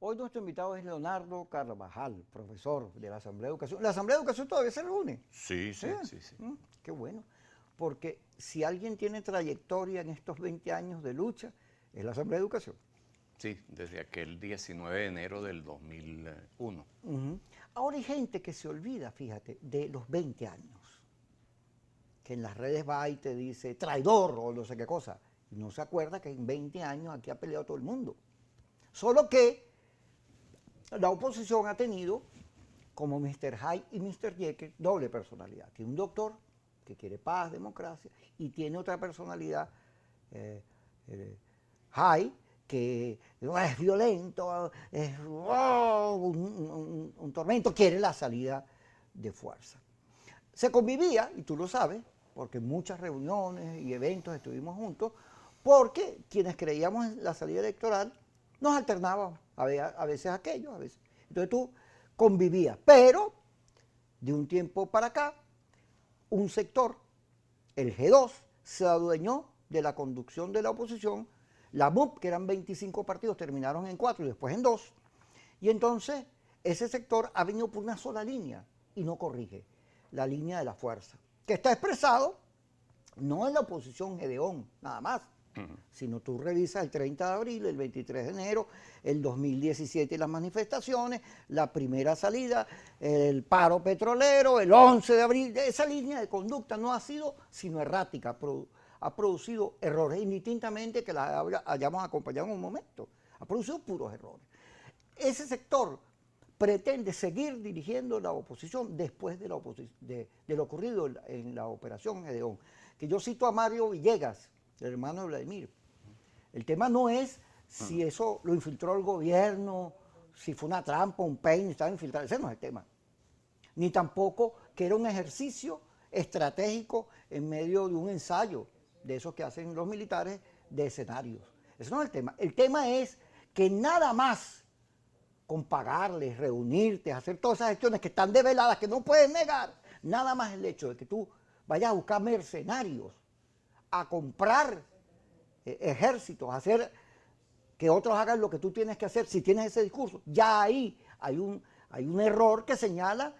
Hoy nuestro invitado es Leonardo Carvajal, profesor de la Asamblea de Educación. ¿La Asamblea de Educación todavía se reúne? Sí, sí, ¿Eh? sí, sí. Qué bueno. Porque si alguien tiene trayectoria en estos 20 años de lucha, es la Asamblea de Educación. Sí, desde aquel 19 de enero del 2001. Ahora hay gente que se olvida, fíjate, de los 20 años. Que en las redes va y te dice traidor o no sé qué cosa. Y no se acuerda que en 20 años aquí ha peleado todo el mundo. Solo que la oposición ha tenido, como Mr. Hyde y Mr. Jekyll, doble personalidad. Tiene un doctor que quiere paz, democracia, y tiene otra personalidad, Hyde, que es violento, es un tormento, quiere la salida de fuerza. Se convivía, y tú lo sabes, porque en muchas reuniones y eventos estuvimos juntos, porque quienes creíamos en la salida electoral nos alternábamos, a veces aquellos, a veces. Entonces tú convivías, pero de un tiempo para acá, un sector, el G2, se adueñó de la conducción de la oposición. La MUP, que eran 25 partidos, terminaron en 4 y después en 2. Y entonces ese sector ha venido por una sola línea y no corrige, la línea de la fuerza, que está expresado no en la oposición Gedeón, nada más, sino tú revisas el 30 de abril, el 23 de enero, el 2017 las manifestaciones, la primera salida, el paro petrolero, el 11 de abril. Esa línea de conducta no ha sido sino errática, ha producido errores, indistintamente que la hayamos acompañado en un momento, ha producido puros errores. Ese sector pretende seguir dirigiendo la oposición después de lo ocurrido en la operación Gedeón. Que yo cito a Mario Villegas, el hermano de Vladimir. El tema no es si eso lo infiltró el gobierno, si fue una trampa, un peine, estaba infiltrado. Ese no es el tema. Ni tampoco que era un ejercicio estratégico en medio de un ensayo de esos que hacen los militares de escenarios. Ese no es el tema. El tema es que nada más con pagarles, reunirte, hacer todas esas gestiones que están develadas, que no puedes negar, nada más el hecho de que tú vayas a buscar mercenarios, a comprar ejércitos, a hacer que otros hagan lo que tú tienes que hacer, si tienes ese discurso, ya ahí hay un error que señala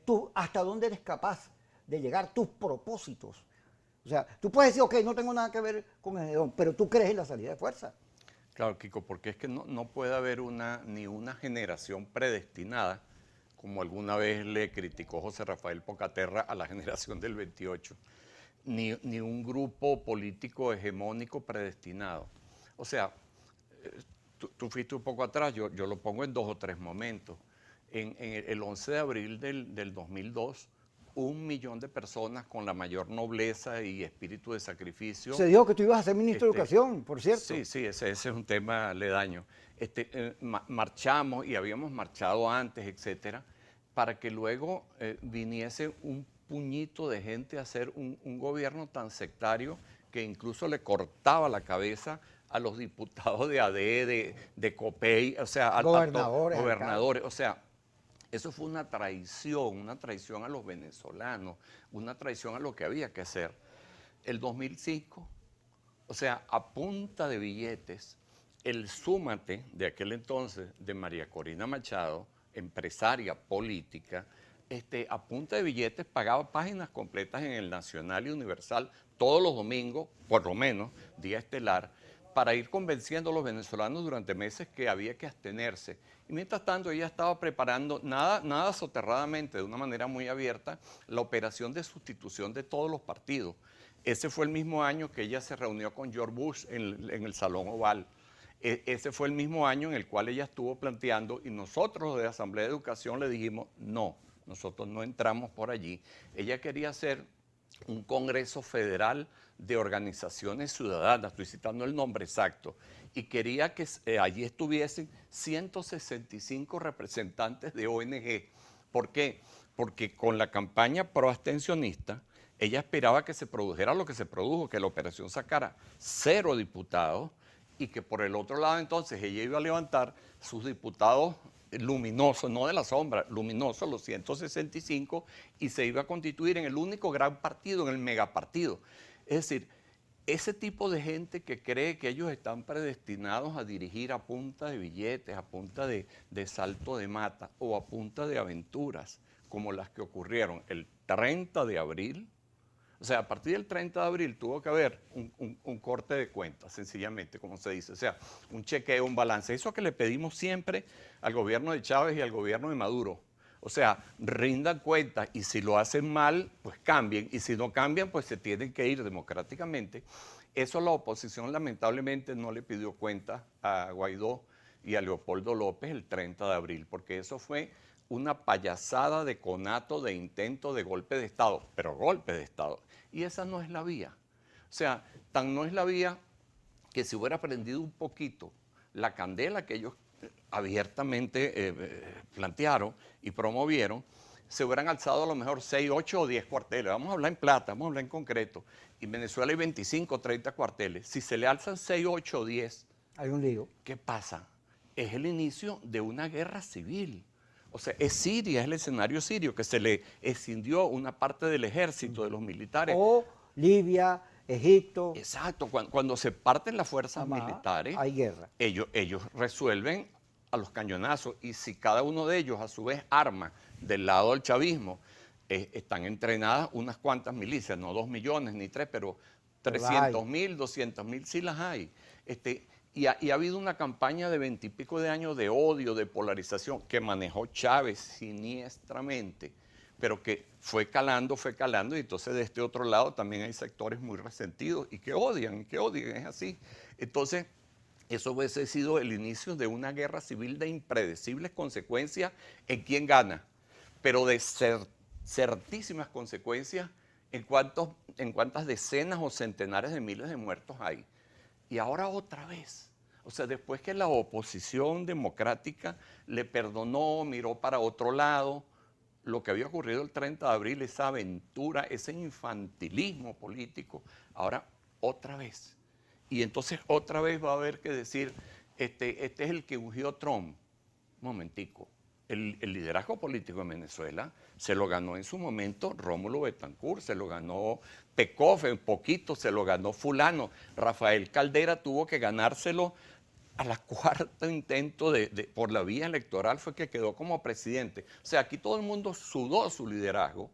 tú hasta dónde eres capaz de llegar, tus propósitos. O sea, tú puedes decir, ok, no tengo nada que ver con el Gedeón, pero tú crees en la salida de fuerza. Claro, Kiko, porque es que no puede haber ni una generación predestinada, como alguna vez le criticó José Rafael Pocaterra a la generación del 28, ni un grupo político hegemónico predestinado. O sea, tú fuiste un poco atrás, yo lo pongo en 2 o 3 momentos. En el 11 de abril del 2002, 1.000.000 de personas con la mayor nobleza y espíritu de sacrificio. Se dijo que tú ibas a ser ministro de Educación, por cierto. Sí, sí, ese es un tema aledaño. Marchamos y habíamos marchado antes, etcétera, para que luego viniese un puñito de gente a hacer un gobierno tan sectario que incluso le cortaba la cabeza a los diputados de AD, de COPEI, o sea, gobernadores, o sea, eso fue una traición a los venezolanos, una traición a lo que había que hacer. El 2005, o sea, a punta de billetes, el súmate de aquel entonces de María Corina Machado, empresaria política, a punta de billetes pagaba páginas completas en el Nacional y Universal todos los domingos, por lo menos, día estelar, para ir convenciendo a los venezolanos durante meses que había que abstenerse. Y mientras tanto ella estaba preparando, nada soterradamente, de una manera muy abierta, la operación de sustitución de todos los partidos. Ese fue el mismo año que ella se reunió con George Bush en el Salón Oval. Ese fue el mismo año en el cual ella estuvo planteando, y nosotros de la Asamblea de Educación le dijimos, no, nosotros no entramos por allí. Ella quería hacer un Congreso Federal de Organizaciones Ciudadanas, estoy citando el nombre exacto, y quería que allí estuviesen 165 representantes de ONG. ¿Por qué? Porque con la campaña proabstencionista, ella esperaba que se produjera lo que se produjo, que la operación sacara 0 diputados y que por el otro lado entonces ella iba a levantar sus diputados luminosos, no de la sombra, luminosos, los 165, y se iba a constituir en el único gran partido, en el megapartido. Es decir, ese tipo de gente que cree que ellos están predestinados a dirigir a punta de billetes, a punta de salto de mata o a punta de aventuras, como las que ocurrieron el 30 de abril. O sea, a partir del 30 de abril tuvo que haber un corte de cuentas, sencillamente, como se dice. O sea, un chequeo, un balance. Eso que le pedimos siempre al gobierno de Chávez y al gobierno de Maduro. O sea, rindan cuentas y si lo hacen mal, pues cambien. Y si no cambian, pues se tienen que ir democráticamente. Eso la oposición lamentablemente no le pidió cuenta a Guaidó y a Leopoldo López el 30 de abril, porque eso fue una payasada de conato, de intento de golpe de Estado, pero golpe de Estado. Y esa no es la vía. O sea, tan no es la vía que si hubiera prendido un poquito la candela que ellos abiertamente plantearon y promovieron, se hubieran alzado a lo mejor 6, 8 o 10 cuarteles. Vamos a hablar en plata, vamos a hablar en concreto. En Venezuela hay 25 o 30 cuarteles. Si se le alzan 6, 8 o 10, hay un lío. ¿Qué pasa? Es el inicio de una guerra civil. O sea, es Siria, es el escenario sirio, que se le escindió una parte del ejército, de los militares. O Libia, Egipto. Exacto, cuando se parten las fuerzas militares, hay guerra. Ellos resuelven a los cañonazos y si cada uno de ellos a su vez arma del lado del chavismo, están entrenadas unas cuantas milicias, no 2 millones ni 3, pero 300.000, 200.000 sí las hay. Y ha habido una campaña de 20 y pico de años de odio, de polarización, que manejó Chávez siniestramente, pero que fue calando, y entonces de este otro lado también hay sectores muy resentidos y que odian, es así. Entonces, eso hubiese sido el inicio de una guerra civil de impredecibles consecuencias en quién gana, pero de certísimas consecuencias en cuántas decenas o centenares de miles de muertos hay. Y ahora otra vez, o sea, después que la oposición democrática le perdonó, miró para otro lado, lo que había ocurrido el 30 de abril, esa aventura, ese infantilismo político, ahora otra vez. Y entonces otra vez va a haber que decir, este es el que ungió Trump. Un momentico, el liderazgo político en Venezuela se lo ganó en su momento Rómulo Betancourt, se lo ganó Pekov, en poquito se lo ganó fulano. Rafael Caldera tuvo que ganárselo a la cuarta intento por la vía electoral, fue que quedó como presidente. O sea, aquí todo el mundo sudó su liderazgo.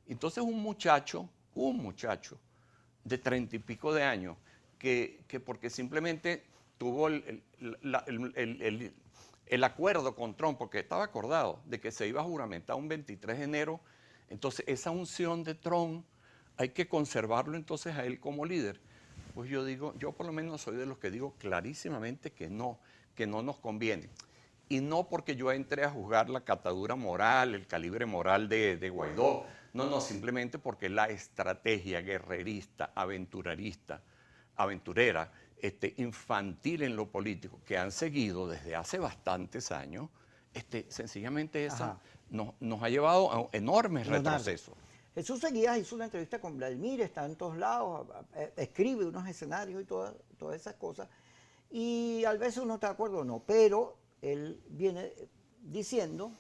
Entonces un muchacho de 30 y pico de años, que porque simplemente tuvo el acuerdo con Trump, porque estaba acordado de que se iba a juramentar un 23 de enero, entonces esa unción de Trump hay que conservarlo entonces a él como líder. Pues yo digo, yo por lo menos soy de los que digo clarísimamente que no nos conviene. Y no porque yo entre a juzgar la catadura moral, el calibre moral de Guaidó, no, simplemente porque la estrategia guerrerista, aventurera, infantil en lo político que han seguido desde hace bastantes años, sencillamente esa nos ha llevado a enormes retrocesos. Jesús Seguías hizo una entrevista con Vladimir, está en todos lados, escribe unos escenarios y todas esas cosas, y a veces uno está de acuerdo o no, pero él viene diciendo,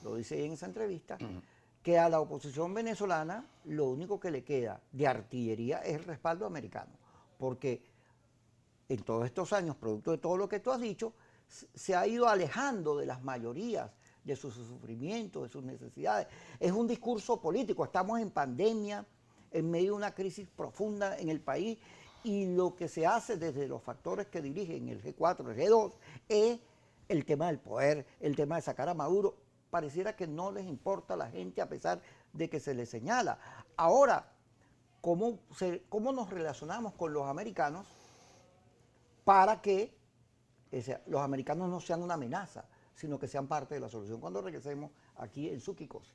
lo dice ahí en esa entrevista, que a la oposición venezolana lo único que le queda de artillería es el respaldo americano, porque en todos estos años, producto de todo lo que tú has dicho, se ha ido alejando de las mayorías, de sus sufrimientos, de sus necesidades. Es un discurso político, estamos en pandemia, en medio de una crisis profunda en el país, y lo que se hace desde los factores que dirigen el G4, el G2, es el tema del poder, el tema de sacar a Maduro. Pareciera que no les importa a la gente a pesar de que se les señala. Ahora, ¿cómo nos relacionamos con los americanos para que los americanos no sean una amenaza, sino que sean parte de la solución? Cuando regresemos aquí en Sukikosi.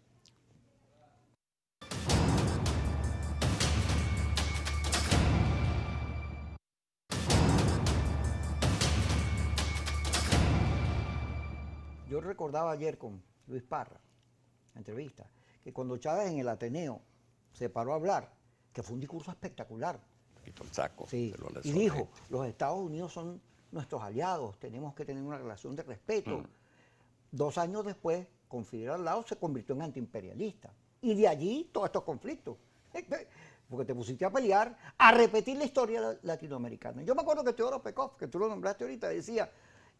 Yo recordaba ayer con Luis Parra, la entrevista, que cuando Chávez en el Ateneo se paró a hablar, que fue un discurso espectacular. Quitó el saco. Sí, y dijo, los Estados Unidos son nuestros aliados, tenemos que tener una relación de respeto. 2 años después, con Fidel al lado, se convirtió en antiimperialista. Y de allí todos estos conflictos. porque te pusiste a pelear, a repetir la historia latinoamericana. Yo me acuerdo que Teodoro Pekov, que tú lo nombraste ahorita, decía,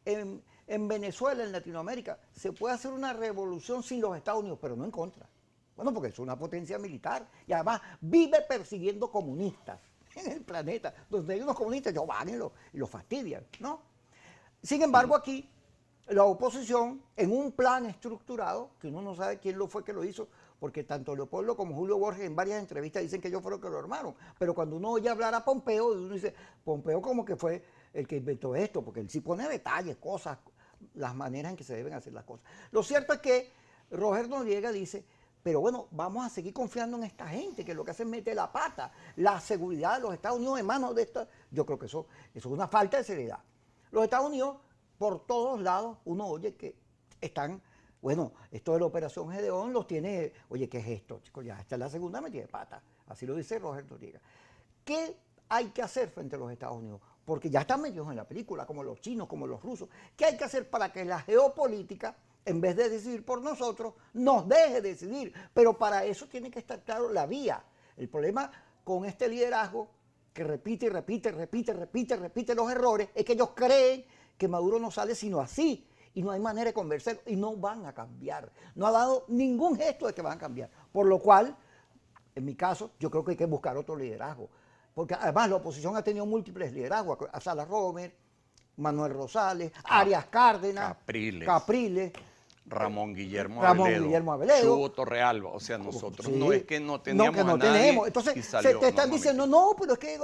en Venezuela, en Latinoamérica, se puede hacer una revolución sin los Estados Unidos, pero no en contra. Bueno, porque es una potencia militar y además vive persiguiendo comunistas en el planeta. Donde hay unos comunistas, ellos van y los fastidian, ¿no? Sin embargo, aquí la oposición, en un plan estructurado, que uno no sabe quién lo fue que lo hizo, porque tanto Leopoldo como Julio Borges en varias entrevistas dicen que ellos fueron los que lo armaron, pero cuando uno oye hablar a Pompeo, uno dice, Pompeo como que fue el que inventó esto, porque él sí pone detalles, cosas, las maneras en que se deben hacer las cosas. Lo cierto es que Roger Noriega dice, pero bueno, vamos a seguir confiando en esta gente, que lo que hace es meter la pata, la seguridad de los Estados Unidos en manos de esta. Yo creo que eso es una falta de seriedad. Los Estados Unidos, por todos lados, uno oye que están, bueno, esto de la Operación Gedeón los tiene, oye, ¿qué es esto, chicos? Ya, esta es la segunda metida de pata. Así lo dice Roger Noriega. ¿Qué hay que hacer frente a los Estados Unidos? Porque ya están metidos en la película, como los chinos, como los rusos. ¿Qué hay que hacer para que la geopolítica, en vez de decidir por nosotros, nos deje decidir? Pero para eso tiene que estar claro la vía. El problema con este liderazgo que repite y repite los errores es que ellos creen que Maduro no sale sino así y no hay manera de convencer y no van a cambiar. No ha dado ningún gesto de que van a cambiar. Por lo cual, en mi caso, yo creo que hay que buscar otro liderazgo. Porque además la oposición ha tenido múltiples liderazgos, a Sala Romer, Manuel Rosales, Arias Cárdenas, Capriles, Ramón Guillermo Aveledo, Chubo Torrealba. O sea, nosotros sí, no es que no teníamos no a nadie. Tenemos. Entonces se te están diciendo, no, pero es que,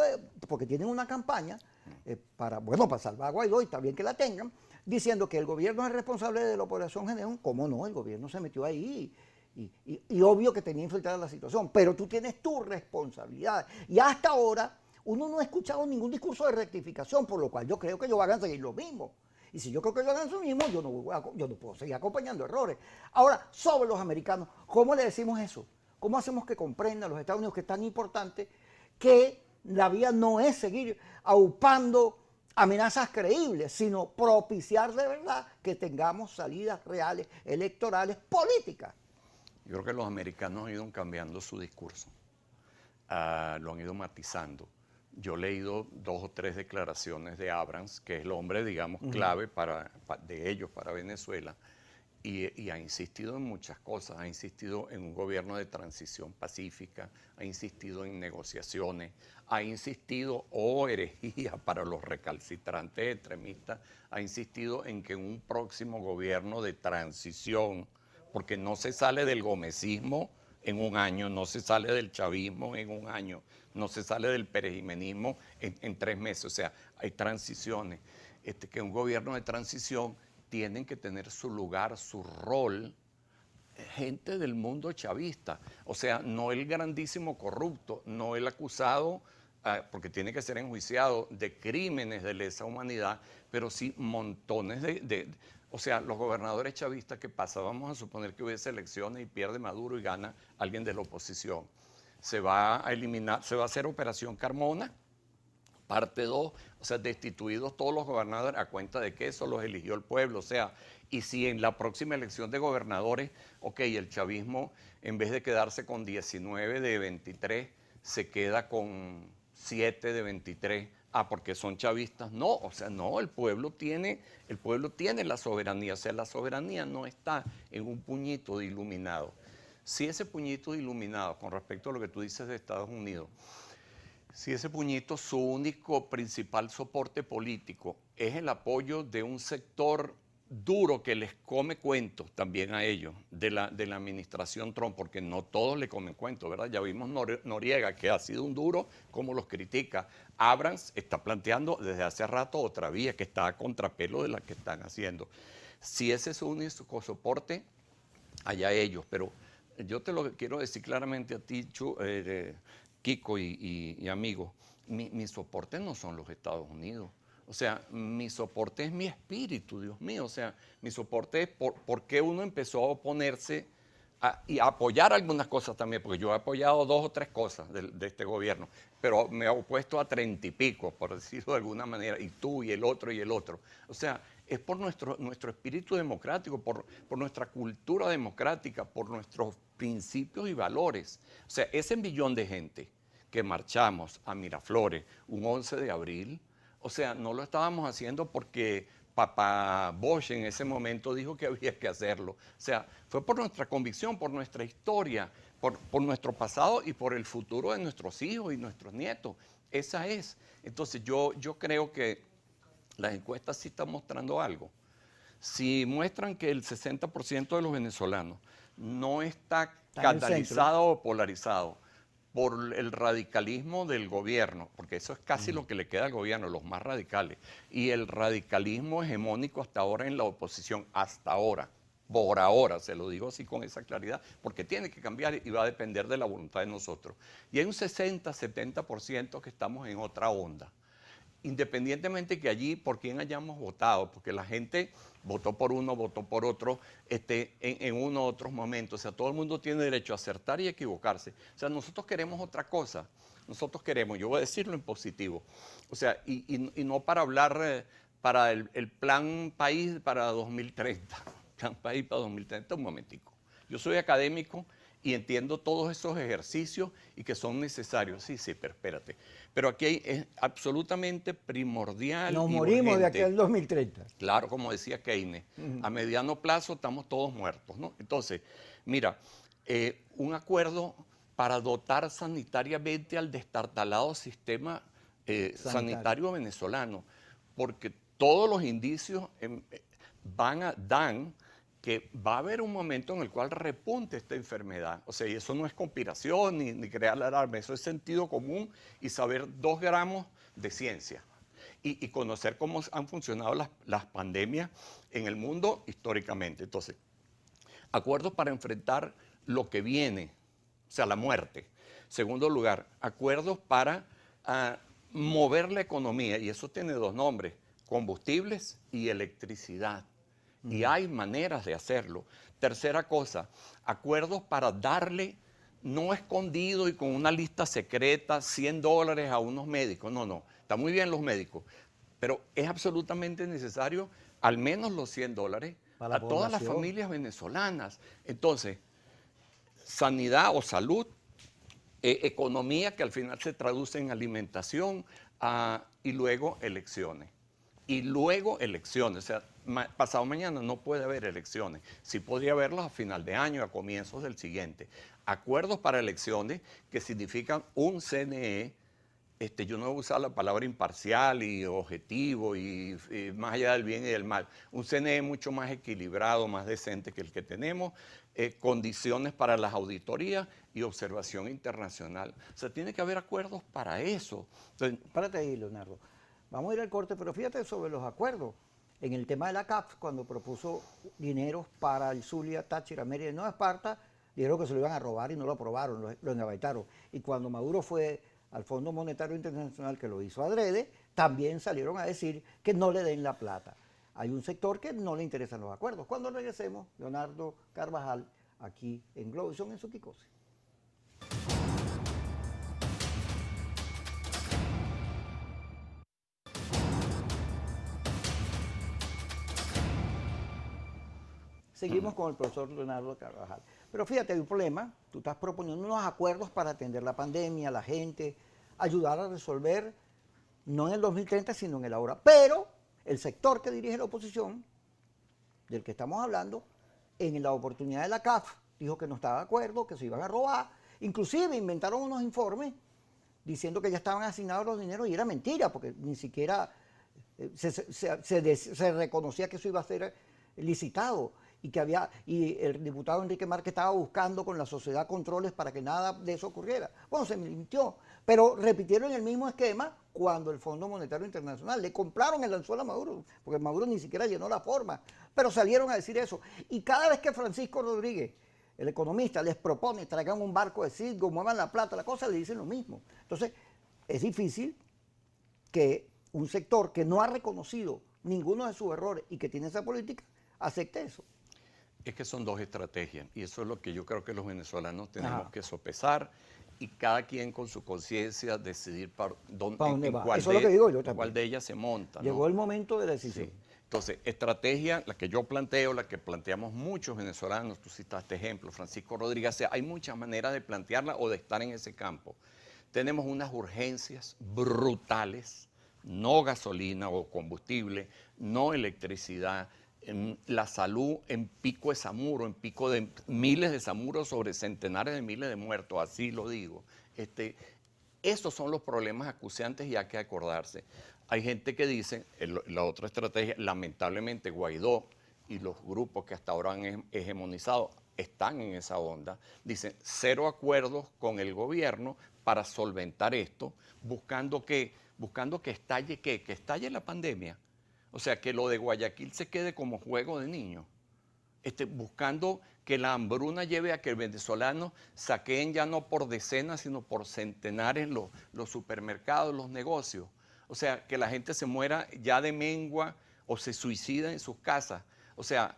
porque tienen una campaña para salvar a Guaidó, y está bien que la tengan, diciendo que el gobierno es responsable de la Operación Gedeón. ¿Cómo no? El gobierno se metió ahí. Y obvio que tenía infiltrada la situación, pero tú tienes tu responsabilidad. Y hasta ahora uno no ha escuchado ningún discurso de rectificación, por lo cual yo creo que ellos van a seguir lo mismo. Y si yo creo que ellos hagan lo mismo, yo no puedo seguir acompañando errores. Ahora, sobre los americanos, ¿cómo le decimos eso? ¿Cómo hacemos que comprendan los Estados Unidos que es tan importante que la vía no es seguir aupando amenazas creíbles, sino propiciar de verdad que tengamos salidas reales, electorales, políticas? Yo creo que los americanos han ido cambiando su discurso, lo han ido matizando. Yo he leído 2 o 3 declaraciones de Abrams, que es el hombre, digamos, clave de ellos para Venezuela, y ha insistido en muchas cosas. Ha insistido en un gobierno de transición pacífica, ha insistido en negociaciones, ha insistido, herejía para los recalcitrantes extremistas, ha insistido en que un próximo gobierno de transición, porque no se sale del gomecismo en un año, no se sale del chavismo en un año, no se sale del perejimenismo en 3 meses. O sea, hay transiciones. Que un gobierno de transición tienen que tener su lugar, su rol, gente del mundo chavista. O sea, no el grandísimo corrupto, no el acusado, porque tiene que ser enjuiciado de crímenes de lesa humanidad, pero sí montones o sea, los gobernadores chavistas, ¿qué pasa? Vamos a suponer que hubiese elecciones y pierde Maduro y gana alguien de la oposición. Se va a eliminar, se va a hacer Operación Carmona, parte 2, o sea, destituidos todos los gobernadores, a cuenta de que eso los eligió el pueblo. O sea, y si en la próxima elección de gobernadores, el chavismo, en vez de quedarse con 19 de 23, se queda con 7 de 23, porque son chavistas. No, o sea, no, el pueblo tiene la soberanía. O sea, la soberanía no está en un puñito de iluminado. Si ese puñito de iluminado, con respecto a lo que tú dices de Estados Unidos, si ese puñito, su único principal soporte político es el apoyo de un sector duro que les come cuentos también a ellos, de la administración Trump, porque no todos le comen cuentos, ¿verdad? Ya vimos Noriega, que ha sido un duro, como los critica. Abrams está planteando desde hace rato otra vía que está a contrapelo de la que están haciendo. Si ese es su único soporte, allá ellos, pero yo te lo quiero decir claramente a ti, Kiko y amigos, mi soporte no son los Estados Unidos. O sea, mi soporte es mi espíritu, Dios mío. O sea, mi soporte es por qué uno empezó a oponerse y a apoyar algunas cosas también, porque yo he apoyado 2 o 3 cosas de este gobierno, pero me he opuesto a 30 y pico, por decirlo de alguna manera, y tú y el otro y el otro. O sea, es por nuestro espíritu democrático, por nuestra cultura democrática, por nuestros principios y valores. O sea, ese millón de gente que marchamos a Miraflores un 11 de abril, o sea, no lo estábamos haciendo porque Papá Bosch en ese momento dijo que había que hacerlo. O sea, fue por nuestra convicción, por nuestra historia, por nuestro pasado y por el futuro de nuestros hijos y nuestros nietos. Esa es. Entonces yo creo que las encuestas sí están mostrando algo. Si muestran que el 60% de los venezolanos no está catalizado o polarizado por el radicalismo del gobierno, porque eso es casi lo que le queda al gobierno, los más radicales, y el radicalismo hegemónico hasta ahora en la oposición, hasta ahora, por ahora, se lo digo así con esa claridad, porque tiene que cambiar y va a depender de la voluntad de nosotros. Y hay un 60-70% que estamos en otra onda. Independientemente que allí por quién hayamos votado, porque la gente votó por uno, votó por otro, en uno u otros momentos. O sea, todo el mundo tiene derecho a acertar y equivocarse. O sea, nosotros queremos otra cosa. Nosotros queremos, yo voy a decirlo en positivo. O sea, y no para hablar para el plan país para 2030. Plan país para 2030, un momentico. Yo soy académico y entiendo todos esos ejercicios y que son necesarios. Sí, pero espérate. Pero aquí es absolutamente primordial Nos y morimos urgente. de aquí al 2030. Claro, como decía Keynes, a mediano plazo estamos todos muertos, ¿no? Entonces, mira, un acuerdo para dotar sanitariamente al destartalado sistema sanitario venezolano, porque todos los indicios dan que va a haber un momento en el cual repunte esta enfermedad. O sea, y eso no es conspiración ni crear la alarma, eso es sentido común y saber 2 gramos de ciencia. Y conocer cómo han funcionado las pandemias en el mundo históricamente. Entonces, acuerdos para enfrentar lo que viene, o sea, la muerte. Segundo lugar, acuerdos para mover la economía, y eso tiene 2 nombres, combustibles y electricidad. Y hay maneras de hacerlo. Tercera cosa, acuerdos para darle, no escondido y con una lista secreta, $100 a unos médicos. No, está muy bien los médicos, pero es absolutamente necesario al menos los $100 a todas las familias venezolanas. Entonces, sanidad o salud, economía que al final se traduce en alimentación y luego elecciones. Y luego elecciones, o sea, pasado mañana no puede haber elecciones. Sí podría haberlas a final de año, a comienzos del siguiente. Acuerdos para elecciones que significan un CNE, yo no voy a usar la palabra imparcial y objetivo y más allá del bien y del mal. Un CNE mucho más equilibrado, más decente que el que tenemos, condiciones para las auditorías y observación internacional. O sea, tiene que haber acuerdos para eso. Entonces, Párate ahí, Leonardo. Vamos a ir al corte, pero fíjate sobre los acuerdos. En el tema de la CAF, cuando propuso dineros para el Zulia, Táchira, Mérida y Nueva Esparta, dijeron que se lo iban a robar y no lo aprobaron, lo engavetaron. Y cuando Maduro fue al Fondo Monetario Internacional, que lo hizo adrede, también salieron a decir que no le den la plata. Hay un sector que no le interesan los acuerdos. Cuando regresemos, Leonardo Carvajal, aquí en Globovisión, en Suquicose. Seguimos con el profesor Leonardo Carvajal. Pero fíjate, hay un problema. Tú estás proponiendo unos acuerdos para atender la pandemia, la gente, ayudar a resolver, no en el 2030, sino en el ahora. Pero el sector que dirige la oposición, del que estamos hablando, en la oportunidad de la CAF, dijo que no estaba de acuerdo, que se iban a robar. Inclusive inventaron unos informes diciendo que ya estaban asignados los dineros y era mentira, porque ni siquiera se reconocía que eso iba a ser licitado. Y el diputado Enrique Márquez estaba buscando con la sociedad controles para que nada de eso ocurriera. Bueno, se mintió, pero repitieron el mismo esquema cuando el Fondo Monetario Internacional le compraron el anzuelo a Maduro, porque Maduro ni siquiera llenó la forma, pero salieron a decir eso. Y cada vez que Francisco Rodríguez, el economista, les propone traigan un barco de Citgo, muevan la plata, la cosa, le dicen lo mismo. Entonces, es difícil que un sector que no ha reconocido ninguno de sus errores y que tiene esa política, acepte eso. Es que son 2 estrategias y eso es lo que yo creo que los venezolanos tenemos que sopesar y cada quien con su conciencia decidir dónde va. Eso es lo que digo yo también. Cuál de ellas se monta. Llegó el momento de la decisión. Sí. Entonces, estrategia, la que yo planteo, la que planteamos muchos venezolanos, tú citaste ejemplo, Francisco Rodríguez, hay muchas maneras de plantearla o de estar en ese campo. tenemos unas urgencias brutales, no gasolina o combustible, no electricidad, la salud en pico de Zamuro, en pico de miles de Zamuros sobre centenares de miles de muertos, así lo digo. Esos son los problemas acuciantes y hay que acordarse. Hay gente que dice, la otra estrategia, lamentablemente Guaidó y los grupos que hasta ahora han hegemonizado están en esa onda, dicen cero acuerdos con el gobierno para solventar esto, buscando que estalle ¿qué? Que estalle la pandemia. O sea, que lo de Guayaquil se quede como juego de niños. Buscando que la hambruna lleve a que el venezolano saqueen ya no por decenas, sino por centenares los supermercados, los negocios. O sea, que la gente se muera ya de mengua o se suicida en sus casas. O sea,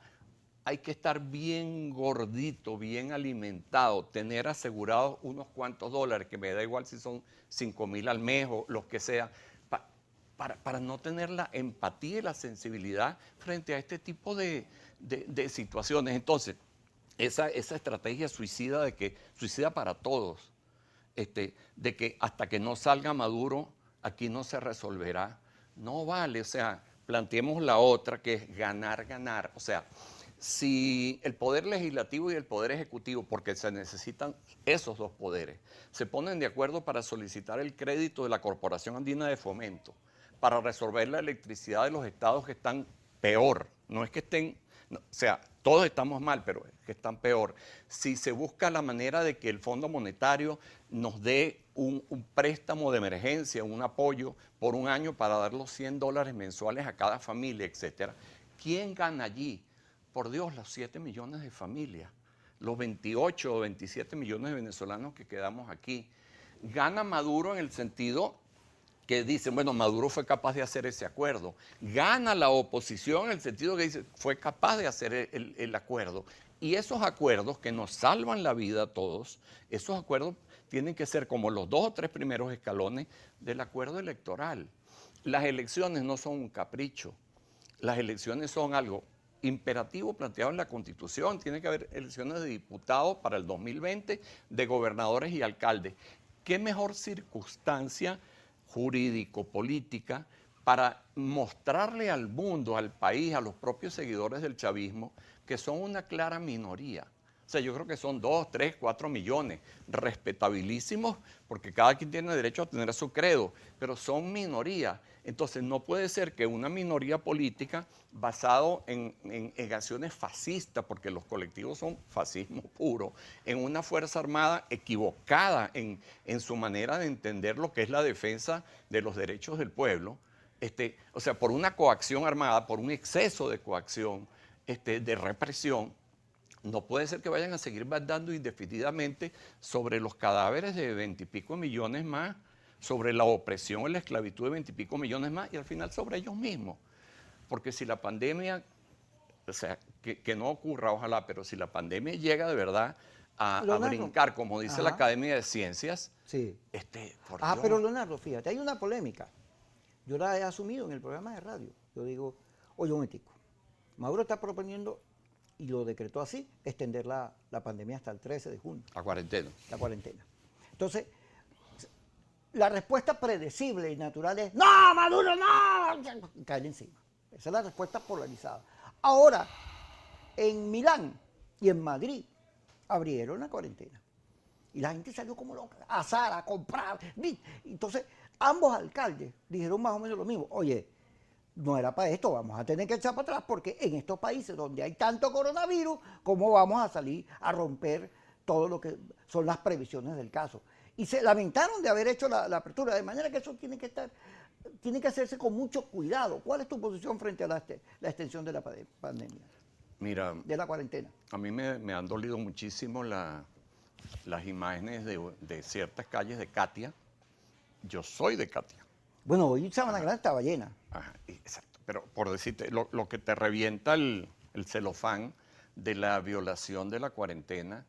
hay que estar bien gordito, bien alimentado, tener asegurados unos cuantos dólares, que me da igual si son 5,000 al mes o los que sea, para no tener la empatía y la sensibilidad frente a este tipo de situaciones. Entonces, esa estrategia suicida suicida para todos, de que hasta que no salga Maduro, aquí no se resolverá, no vale. O sea, planteemos la otra, que es ganar, ganar. O sea, si el poder legislativo y el poder ejecutivo, porque se necesitan esos dos poderes, se ponen de acuerdo para solicitar el crédito de la Corporación Andina de Fomento, para resolver la electricidad de los estados que están peor, no es que estén, no, o sea, todos estamos mal, pero es que están peor. Si se busca la manera de que el Fondo Monetario nos dé un préstamo de emergencia, un apoyo por un año para dar los $100 mensuales a cada familia, etcétera, ¿quién gana allí? Por Dios, los 7 millones de familias, los 28 o 27 millones de venezolanos que quedamos aquí. Gana Maduro en el sentido que dicen, bueno, Maduro fue capaz de hacer ese acuerdo. Gana la oposición en el sentido que dice, fue capaz de hacer el acuerdo. Y esos acuerdos que nos salvan la vida a todos, esos acuerdos tienen que ser como los 2 o 3 primeros escalones del acuerdo electoral. Las elecciones no son un capricho, las elecciones son algo imperativo planteado en la Constitución. Tiene que haber elecciones de diputados para el 2020, de gobernadores y alcaldes. ¿Qué mejor circunstancia jurídico-política para mostrarle al mundo, al país, a los propios seguidores del chavismo, que son una clara minoría? O sea, yo creo que son 2, 3, 4 millones, respetabilísimos, porque cada quien tiene derecho a tener su credo, pero son minoría. Entonces no puede ser que una minoría política basado en acciones fascistas, porque los colectivos son fascismo puro, en una fuerza armada equivocada en su manera de entender lo que es la defensa de los derechos del pueblo, o sea, por una coacción armada, por un exceso de coacción, de represión. No puede ser que vayan a seguir dando indefinidamente sobre los cadáveres de 20 y pico millones más, sobre la opresión y la esclavitud de 20 y pico millones más, y al final sobre ellos mismos. Porque si la pandemia, o sea, que no ocurra, ojalá, pero si la pandemia llega de verdad a brincar, como dice la Academia de Ciencias, sí. Por Dios. Pero Leonardo, fíjate, hay una polémica. Yo la he asumido en el programa de radio. Yo digo, oye, un momentico, Maduro está proponiendo, y lo decretó así, extender la pandemia hasta el 13 de junio. La cuarentena. La cuarentena. Entonces, la respuesta predecible y natural es, ¡no, Maduro, no! Caen encima. Esa es la respuesta polarizada. Ahora, en Milán y en Madrid abrieron la cuarentena. Y la gente salió como loca, a Zara, a comprar. Entonces, ambos alcaldes dijeron más o menos lo mismo. Oye, no era para esto, vamos a tener que echar para atrás porque en estos países donde hay tanto coronavirus, ¿cómo vamos a salir a romper todo lo que son las previsiones del caso? Y se lamentaron de haber hecho la apertura, de manera que eso tiene que hacerse con mucho cuidado. ¿Cuál es tu posición frente a la extensión de la pandemia? Mira, de la cuarentena. A mí me han dolido muchísimo las imágenes de ciertas calles de Katia. Yo soy de Katia. Bueno, hoy Sabana Grande estaba llena. Ajá, exacto. Pero por decirte, lo que te revienta el celofán de la violación de la cuarentena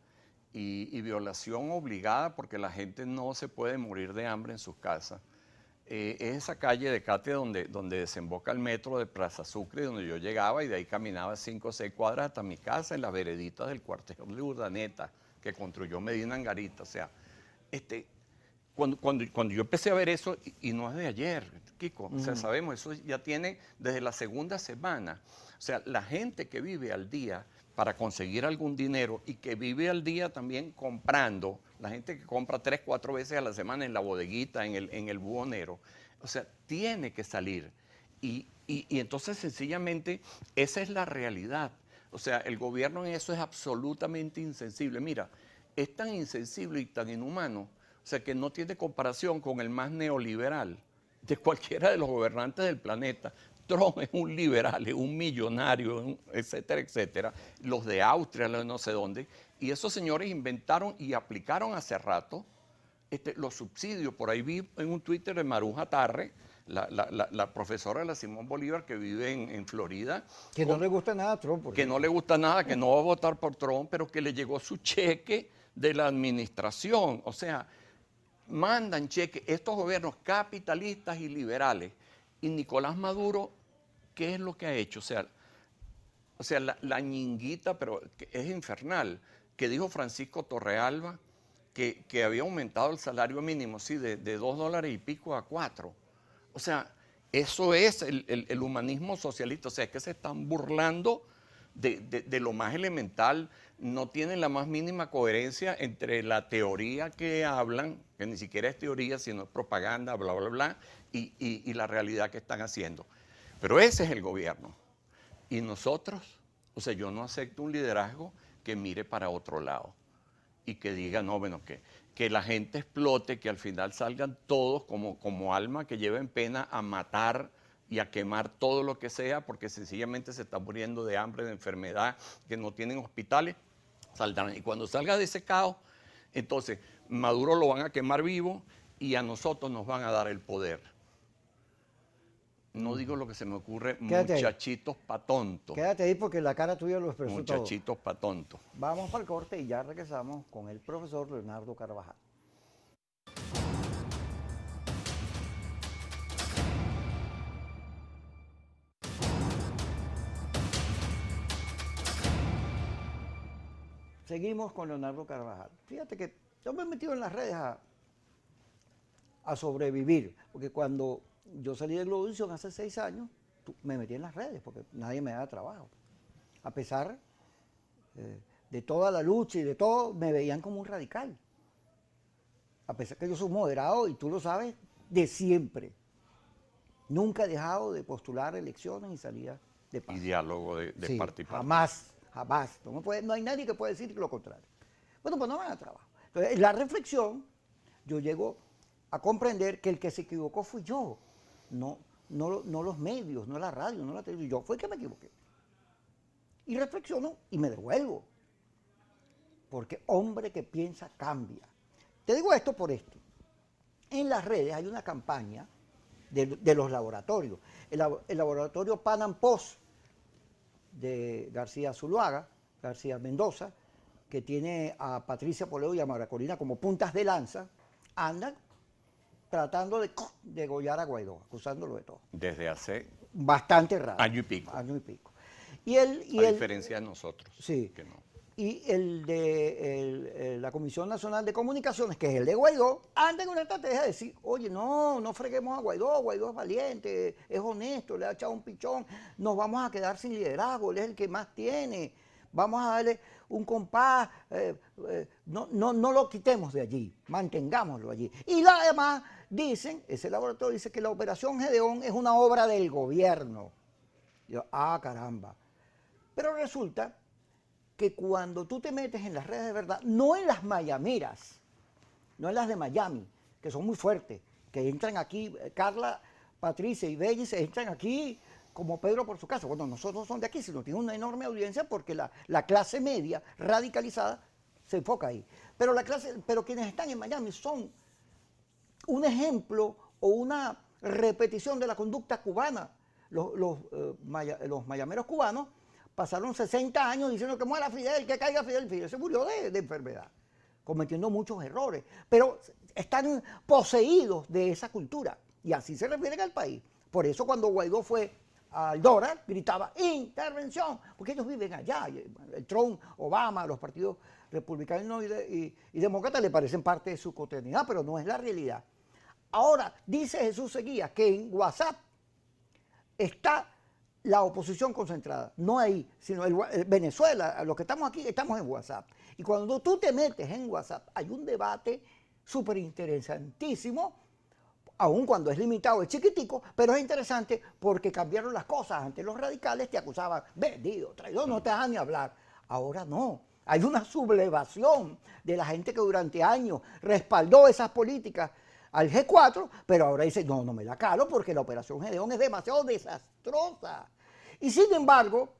y violación obligada porque la gente no se puede morir de hambre en sus casas. Es esa calle de Katia donde desemboca el metro de Plaza Sucre, donde yo llegaba y de ahí caminaba 5 o 6 cuadras hasta mi casa en las vereditas del cuartel de Urdaneta que construyó Medina Angarita. O sea, cuando yo empecé a ver eso, y no es de ayer, Kiko, o sea, sabemos, eso ya tiene desde la segunda semana. O sea, la gente que vive al día para conseguir algún dinero y que vive al día también comprando, la gente que compra 3, 4 veces a la semana en la bodeguita, en el buhonero, o sea, tiene que salir. Y entonces sencillamente esa es la realidad. O sea, el gobierno en eso es absolutamente insensible. Mira, es tan insensible y tan inhumano, o sea, que no tiene comparación con el más neoliberal de cualquiera de los gobernantes del planeta. Trump es un liberal, es un millonario, etcétera, etcétera. Los de Austria, los de no sé dónde. Y esos señores inventaron y aplicaron hace rato los subsidios. Por ahí vi en un Twitter de Maruja Tarre, la profesora de la Simón Bolívar que vive en Florida. Que no le gusta nada a Trump. Que no le gusta nada, que no va a votar por Trump, pero que le llegó su cheque de la administración. O sea, mandan cheques estos gobiernos capitalistas y liberales. Y Nicolás Maduro, ¿qué es lo que ha hecho? O sea la ñinguita, pero que es infernal, que dijo Francisco Torrealba que había aumentado el salario mínimo, sí, de $2 y pico a 4. O sea, eso es el humanismo socialista. O sea, es que se están burlando de lo más elemental, no tienen la más mínima coherencia entre la teoría que hablan, que ni siquiera es teoría, sino es propaganda, bla, bla, bla, y la realidad que están haciendo. Pero ese es el gobierno. Y nosotros, o sea, yo no acepto un liderazgo que mire para otro lado y que diga, no, bueno, que la gente explote, que al final salgan todos como alma que lleven pena a matar y a quemar todo lo que sea, porque sencillamente se están muriendo de hambre, de enfermedad, que no tienen hospitales, saldrán. Y cuando salga de ese caos, entonces Maduro lo van a quemar vivo y a nosotros nos van a dar el poder. No digo lo que se me ocurre, Quédate muchachitos pa' tontos. Quédate ahí porque la cara tuya lo expresó todo. Muchachitos pa' tontos. Vamos para el corte y ya regresamos con el profesor Leonardo Carvajal. Seguimos con Leonardo Carvajal. Fíjate que yo me he metido en las redes a sobrevivir, porque cuando yo salí de Globovisión hace 6 años, me metí en las redes, porque nadie me daba trabajo. A pesar de toda la lucha y de todo, me veían como un radical. A pesar que yo soy moderado, y tú lo sabes, de siempre. Nunca he dejado de postular elecciones y salidas de paz. Y diálogo de Sí, parte y parte. jamás. No hay nadie que pueda decir lo contrario. Bueno, pues no me da trabajo. Entonces, en la reflexión, yo llego a comprender que el que se equivocó fui yo, no los medios, no la radio, no la televisión. Yo fui el que me equivoqué. Y reflexiono y me devuelvo. Porque hombre que piensa cambia. Te digo esto por esto. En las redes hay una campaña de los laboratorios. El laboratorio Pan Am Post de García Zuluaga, García Mendoza, que tiene a Patricia Poleo y a María Corina como puntas de lanza, andan tratando de degollar a Guaidó, acusándolo de todo. Desde hace Bastante raro. año y pico. Año y pico. A diferencia de nosotros. Sí. Que no. Y el de la Comisión Nacional de Comunicaciones, que es el de Guaidó, anda en una estrategia de decir, oye, no freguemos a Guaidó es valiente, es honesto, le ha echado un pichón, nos vamos a quedar sin liderazgo, él es el que más tiene, vamos a darle un compás, no lo quitemos de allí, mantengámoslo allí. Y además dicen, ese laboratorio dice que la operación Gedeón es una obra del gobierno. Yo, caramba. Pero resulta que cuando tú te metes en las redes de verdad, no en las mayameras, no en las de Miami, que son muy fuertes, que entran aquí, Carla, Patricia y Belli se entran aquí como Pedro por su casa. Bueno, nosotros son de aquí, sino tienen una enorme audiencia porque la clase media radicalizada se enfoca ahí. Pero quienes están en Miami son un ejemplo o una repetición de la conducta cubana. Los mayameros cubanos pasaron 60 años diciendo que muera Fidel, que caiga Fidel. Fidel se murió de enfermedad, cometiendo muchos errores, pero están poseídos de esa cultura y así se refieren al país. Por eso cuando Guaidó fue al dólar, gritaba intervención, porque ellos viven allá. El Trump, Obama, los partidos republicanos y demócratas le parecen parte de su cotidianidad, pero no es la realidad. Ahora, dice Jesús Seguía que en WhatsApp está la oposición concentrada, no ahí, sino el Venezuela, los que estamos aquí, estamos en WhatsApp. Y cuando tú te metes en WhatsApp, hay un debate súper interesantísimo, aun cuando es limitado, es chiquitico, pero es interesante porque cambiaron las cosas. Antes los radicales te acusaban, vendido, traidor, no te dejan ni hablar. Ahora no. Hay una sublevación de la gente que durante años respaldó esas políticas al G4, pero ahora dice, no, no me la calo porque la operación Gedeón es demasiado desastrosa. Y sin embargo,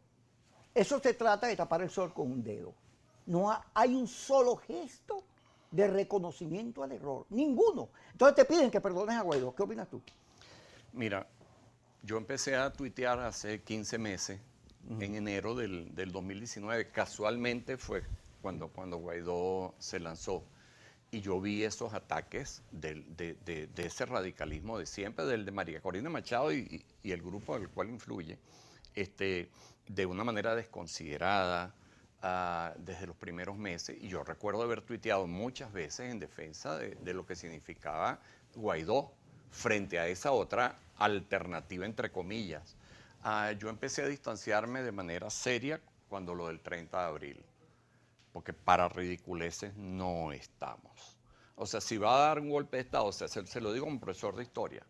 eso se trata de tapar el sol con un dedo. No hay un solo gesto de reconocimiento al error, ninguno. Entonces te piden que perdones a Guaidó. ¿Qué opinas tú? Mira, yo empecé a tuitear hace 15 meses, en enero del 2019. Casualmente fue cuando Guaidó se lanzó. Y yo vi esos ataques de ese radicalismo de siempre, del de María Corina Machado y el grupo del cual influye, de una manera desconsiderada desde los primeros meses. Y yo recuerdo haber tuiteado muchas veces en defensa de lo que significaba Guaidó frente a esa otra alternativa, entre comillas. Yo empecé a distanciarme de manera seria cuando lo del 30 de abril. Porque para ridiculeces no estamos. O sea, si va a dar un golpe de Estado, o sea, se lo digo como profesor de historia,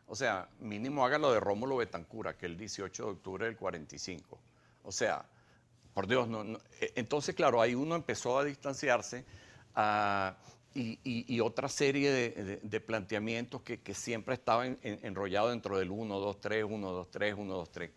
o sea, mínimo haga lo de Rómulo Betancur, que el 18 de octubre del 45. O sea, por Dios, no. Entonces, claro, ahí uno empezó a distanciarse y otra serie de planteamientos que siempre estaban enrollados dentro del 1, 2, 3, 1, 2, 3, 1, 2, 3.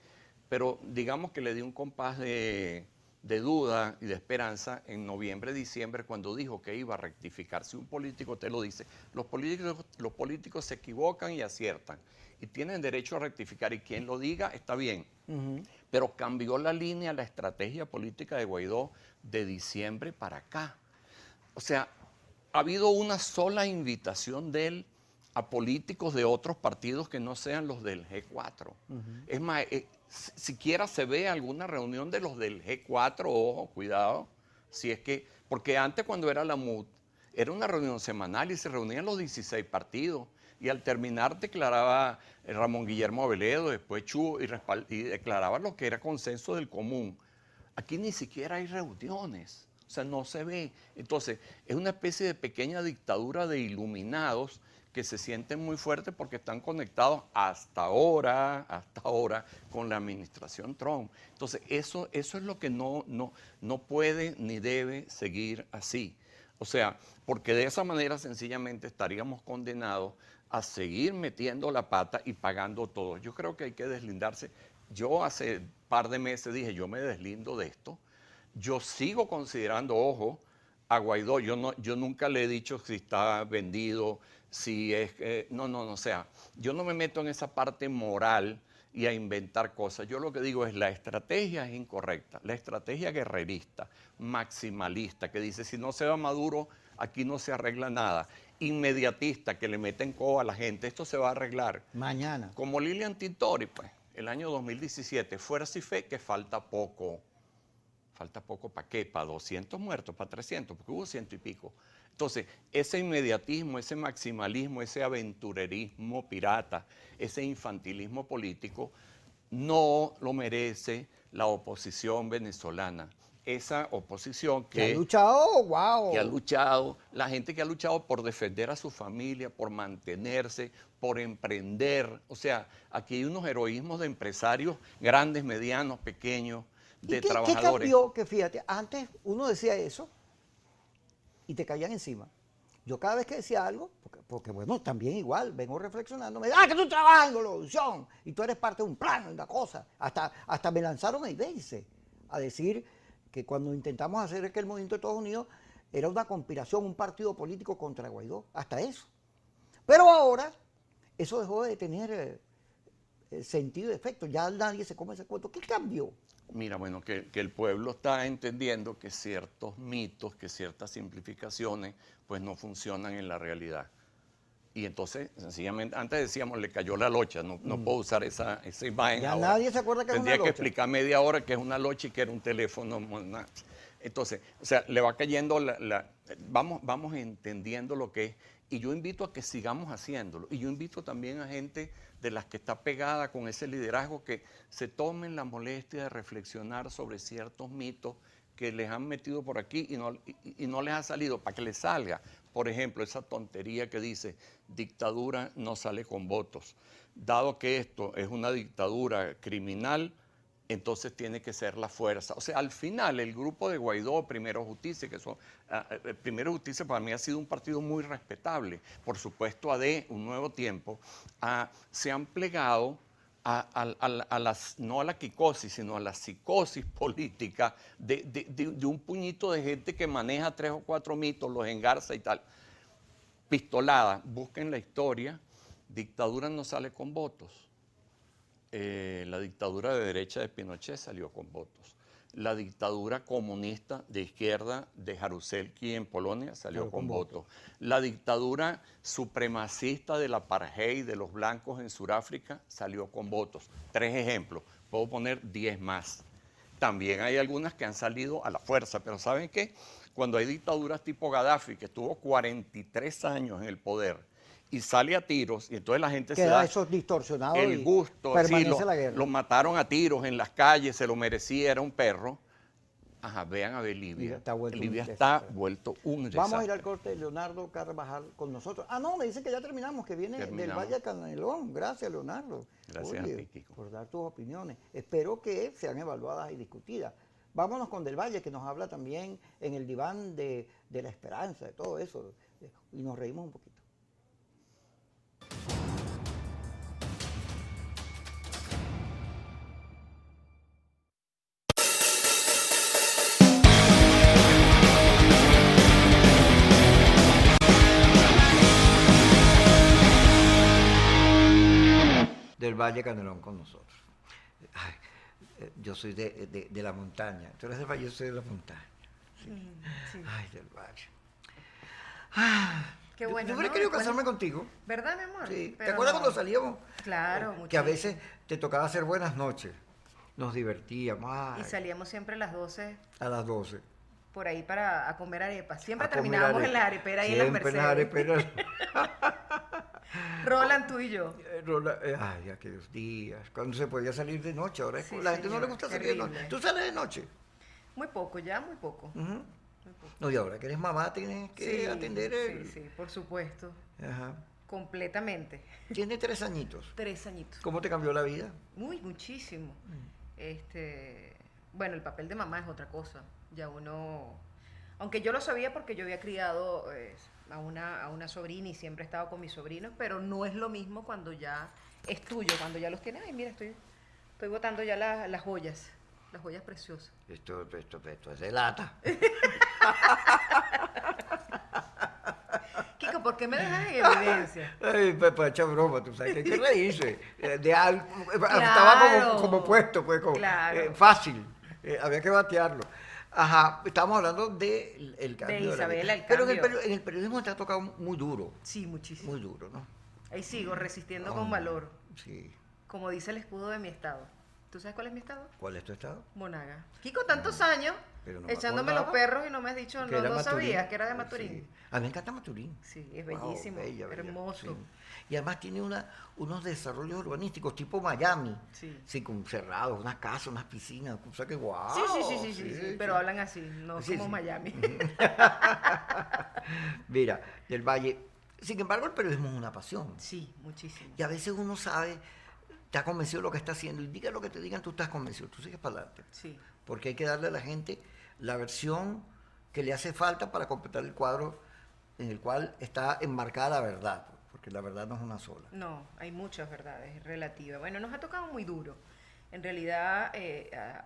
Pero digamos que le di un compás de duda y de esperanza en noviembre, diciembre, cuando dijo que iba a rectificar. Si un político te lo dice, los políticos se equivocan y aciertan y tienen derecho a rectificar, y quien lo diga está bien. Pero cambió la línea, la estrategia política de Guaidó de diciembre para acá. O sea, ha habido una sola invitación de él a políticos de otros partidos que no sean los del G4. Es más, siquiera se ve alguna reunión de los del G4, ojo, cuidado, si es que, porque antes cuando era la MUD, era una reunión semanal y se reunían los 16 partidos, y al terminar declaraba Ramón Guillermo Aveledo, después Chu, y declaraba lo que era consenso del común. Aquí ni siquiera hay reuniones, o sea, no se ve. Entonces, es una especie de pequeña dictadura de iluminados que se sienten muy fuertes porque están conectados hasta ahora con la administración Trump. Entonces, eso es lo que no puede ni debe seguir así. O sea, porque de esa manera sencillamente estaríamos condenados a seguir metiendo la pata y pagando todo. Yo creo que hay que deslindarse. Yo hace un par de meses dije, yo me deslindo de esto. Yo sigo considerando, ojo, a Guaidó. Yo nunca le he dicho si está vendido, si es... o sea, yo no me meto en esa parte moral y a inventar cosas. Yo lo que digo es la estrategia es incorrecta, la estrategia guerrerista, maximalista, que dice si no se va Maduro, aquí no se arregla nada. Inmediatista, que le meten coba a la gente, esto se va a arreglar. Mañana. Como Lilian Tintori, pues, el año 2017, fuerza y fe que falta poco. ¿Falta poco para qué? ¿Para 200 muertos? ¿Para 300? Porque hubo 100 y pico. Entonces, ese inmediatismo, ese maximalismo, ese aventurerismo pirata, ese infantilismo político, no lo merece la oposición venezolana. Esa oposición que ha luchado, wow. Que ha luchado, la gente que ha luchado por defender a su familia, por mantenerse, por emprender. O sea, aquí hay unos heroísmos de empresarios grandes, medianos, pequeños, de trabajadores. ¿Qué cambió? Que fíjate, antes uno decía eso y te caían encima. Yo cada vez que decía algo, porque bueno, también igual, vengo reflexionando, me dicen, que tú trabajas en Globovisión y tú eres parte de un plan, de una cosa. Hasta me lanzaron a Ibeice a decir que cuando intentamos hacer aquel movimiento de Estados Unidos era una conspiración, un partido político contra Guaidó, hasta eso. Pero ahora eso dejó de tener sentido y efecto, ya nadie se come ese cuento. ¿Qué cambió? Mira, bueno, que el pueblo está entendiendo que ciertos mitos, que ciertas simplificaciones, pues no funcionan en la realidad. Y entonces, sencillamente, antes decíamos, le cayó la locha, no puedo usar esa imagen Ya ahora. nadie se acuerda que es una Tendría que locha. explicar media hora que es una locha y que era un teléfono. Entonces, o sea, le va cayendo vamos entendiendo lo que es. Y yo invito a que sigamos haciéndolo. Y yo invito también a gente de las que está pegada con ese liderazgo que se tomen la molestia de reflexionar sobre ciertos mitos que les han metido por aquí y no les ha salido, para que les salga. Por ejemplo, esa tontería que dice, dictadura no sale con votos. Dado que esto es una dictadura criminal, entonces tiene que ser la fuerza. O sea, al final el grupo de Guaidó, Primero Justicia, Primero Justicia para mí ha sido un partido muy respetable. Por supuesto, AD, Un Nuevo Tiempo, se han plegado no a la quicosis, sino a la psicosis política de un puñito de gente que maneja 3 o 4 mitos, los engarza y tal. Pistolada, busquen la historia, dictadura no sale con votos. La dictadura de derecha de Pinochet salió con votos. La dictadura comunista de izquierda de Jaruzelski en Polonia salió con votos. La dictadura supremacista del apartheid de los blancos en Sudáfrica salió con votos. 3 ejemplos, puedo poner 10 más. También hay algunas que han salido a la fuerza, pero ¿saben qué? Cuando hay dictaduras tipo Gaddafi, que estuvo 43 años en el poder, y sale a tiros, y entonces la gente se da esos distorsionados el gusto, permanece la guerra. lo mataron a tiros en las calles, se lo merecía, era un perro. Ajá, vean a ver Libia. Libia está vuelto un desastre. Vamos a ir al corte de Leonardo Carvajal con nosotros. No, me dice que ya terminamos, que viene del Valle Canelón. Gracias, Leonardo. Gracias a ti, Kiko. Por dar tus opiniones. Espero que sean evaluadas y discutidas. Vámonos con Del Valle, que nos habla también en el diván de la esperanza, de todo eso. Y nos reímos un poquito. Del Valle Canelón con nosotros. Ay, yo soy de la montaña. Tú eres del Valle, yo soy de la montaña. Sí. Sí. Ay, del Valle. Qué bueno. Yo hubiera querido casarme contigo. ¿Verdad, mi amor? Sí. Pero ¿Te acuerdas no. cuando salíamos? Claro, mucho. Que a veces te tocaba hacer buenas noches. Nos divertíamos. Ay, y salíamos siempre a las 12 a las 12. por ahí para a comer arepas. Siempre A comer terminábamos arepa. en la arepera ahí en las Siempre Mercedes. en las areperas. Roland, tú y yo. Ay, aquellos días. Cuando se podía salir de noche. Ahora Sí, la gente no le señor, gusta salir de terrible. noche. ¿Tú sales de noche? Muy poco, ya muy poco. Ujú. Muy poco. No, y ahora que eres mamá tienes que atender el... Sí, por supuesto. Ajá. Completamente. Tiene 3 añitos. 3 añitos. ¿Cómo te cambió la vida? Muchísimo. Bueno, el papel de mamá es otra cosa. Ya uno, aunque yo lo sabía porque yo había criado a una sobrina y siempre he estado con mis sobrinos, pero no es lo mismo cuando ya es tuyo, cuando ya los tienes. Ay, mira, estoy botando ya las joyas preciosas. Esto es de lata. Kiko, ¿por qué me dejas en evidencia? Ay, para echar broma, tú sabes que hay que reírse. De algo, Claro. estaba como puesto, pues, como, Claro. fácil. Había que batearlo. Ajá, estamos hablando del cambio. De Isabela, vida. el Pero cambio. en el periodismo te ha tocado muy duro. Sí, muchísimo. Muy duro, ¿no? Ahí sigo resistiendo con valor, Sí. como dice el escudo de mi estado. ¿Tú sabes cuál es mi estado? ¿Cuál es tu estado? Monaga. Kiko, tantos años Pero no me echándome los acordaba perros y no me has dicho, que no, era no Maturín. sabías que era de Maturín. Sí. A mí me encanta Maturín. Sí, es Wow, bellísimo, bella, bella, hermoso. sí. Y además tiene unos desarrollos urbanísticos tipo Miami. Sí. Con cerrados, unas casas, unas piscinas, o sea que guau. Sí, pero hablan así, no Sí, como sí. Miami. Mira, del Valle. Sin embargo, el periodismo es una pasión. Sí, muchísimo. Y a veces uno sabe, te ha convencido de lo que está haciendo, y diga lo que te digan, tú estás convencido, tú sigues para adelante. Sí, Porque hay que darle a la gente la versión que le hace falta para completar el cuadro en el cual está enmarcada la verdad, porque la verdad no es una sola. no, hay muchas verdades relativas. Bueno, nos ha tocado muy duro. En realidad,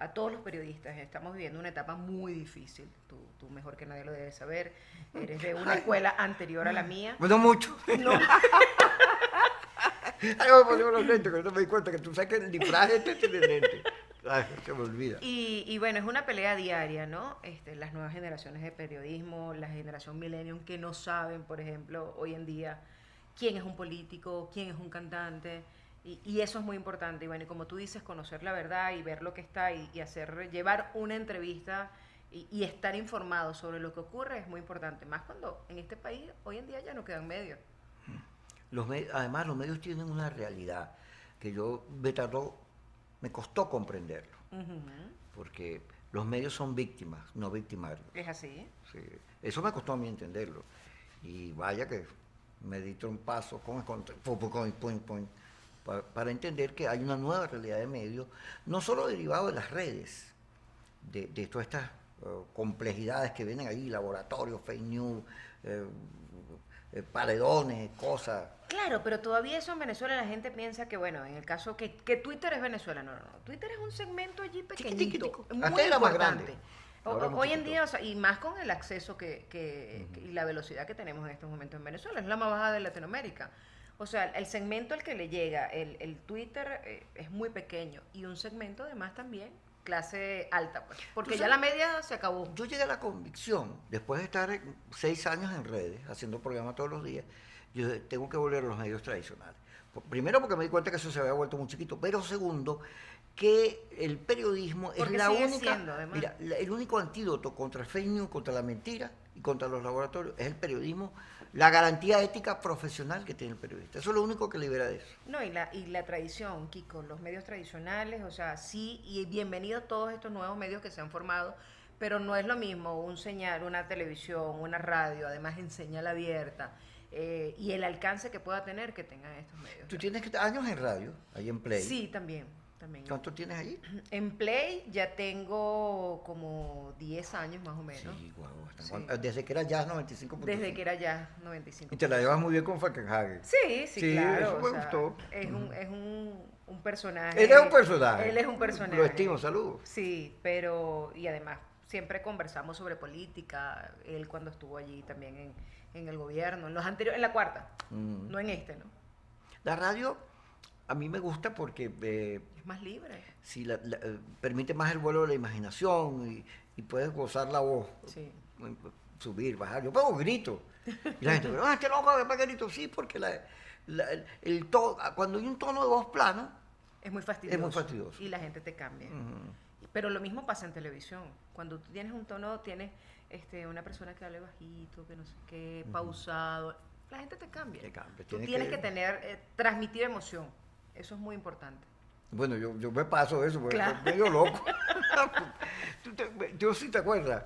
a todos los periodistas estamos viviendo una etapa muy difícil. Tú mejor que nadie lo debes saber. Eres de una escuela anterior a la mía. Bueno, mucho. No. Ay, voy a poner los lentes, que no me di cuenta que tú sabes que el disfraz tiene lentes. Ay, se me olvida. Y bueno, es una pelea diaria, ¿no? Las nuevas generaciones de periodismo, la generación millennium que no saben, por ejemplo, hoy en día quién es un político, quién es un cantante, y eso es muy importante. Y bueno, y como tú dices, conocer la verdad y ver lo que está y llevar una entrevista y estar informado sobre lo que ocurre es muy importante, más cuando en este país hoy en día ya no quedan medios. Además, los medios tienen una realidad que me costó comprenderlo, Ujú. porque los medios son víctimas, no victimarios. Es así. Sí, eso me costó a mí entenderlo. Y vaya que me di trompazos para entender que hay una nueva realidad de medios, no solo derivado de las redes, de todas estas complejidades que vienen ahí, laboratorios, fake news, paredones, cosas. Claro, pero todavía eso en Venezuela la gente piensa que, bueno, en el caso que Twitter es Venezuela, no. Twitter es un segmento allí pequeñito, Chiquitico. muy Antes era más importante. grande. Ahora es muy Hoy en chiquito. día, o sea, y más con el acceso y la velocidad que tenemos en estos momentos en Venezuela, es la más baja de Latinoamérica. O sea, el segmento al que le llega el Twitter es muy pequeño y un segmento además también clase alta, pues, porque ya la media se acabó. Yo llegué a la convicción, después de estar 6 años en redes, haciendo programas todos los días, yo dije, tengo que volver a los medios tradicionales. Primero porque me di cuenta que eso se había vuelto muy chiquito, pero segundo, que el periodismo Porque es la sigue única, siendo, además. mira, el único antídoto contra el fake news, contra la mentira y contra los laboratorios es el periodismo, la garantía ética profesional que tiene el periodista. Eso es lo único que libera de eso. No, y la tradición, Kiko, los medios tradicionales, o sea, sí, y bienvenidos todos estos nuevos medios que se han formado, pero no es lo mismo una televisión, una radio, además en señal abierta, y el alcance que pueda tener que tengan estos medios. Tú tienes años en radio, ahí en Play. Sí, también. ¿Cuánto tienes ahí? En Play ya tengo como 10 años más o menos. Sí, guau, Sí. desde que era Jazz 95.5. Desde que era ya 95. Y te la llevas muy bien con Falkenhagen. Sí, Sí, claro. eso me o sea, gustó. Es un personaje. Él es un personaje. Él es un personaje. Lo estimo, saludos. Sí, pero, y además, siempre conversamos sobre política. Él cuando estuvo allí también en el gobierno, en en la cuarta, no en este, ¿no? La radio a mí me gusta porque Es más libre. sí, permite más el vuelo de la imaginación y puedes gozar la voz. Sí. Subir, bajar. Yo pongo grito. Y la gente, pero este loco que pega grito. Sí, porque cuando hay un tono de voz plano, Es muy fastidioso. Es muy fastidioso. Y la gente te cambia. Pero lo mismo pasa en televisión. Cuando tú tienes un tono, tienes una persona que hable bajito, que no sé qué, pausado, la gente te cambia. Te cambia. Tú tienes que transmitir emoción. Eso es muy importante. Bueno, yo me paso eso, porque Claro. soy medio loco. Yo sí te acuerdas,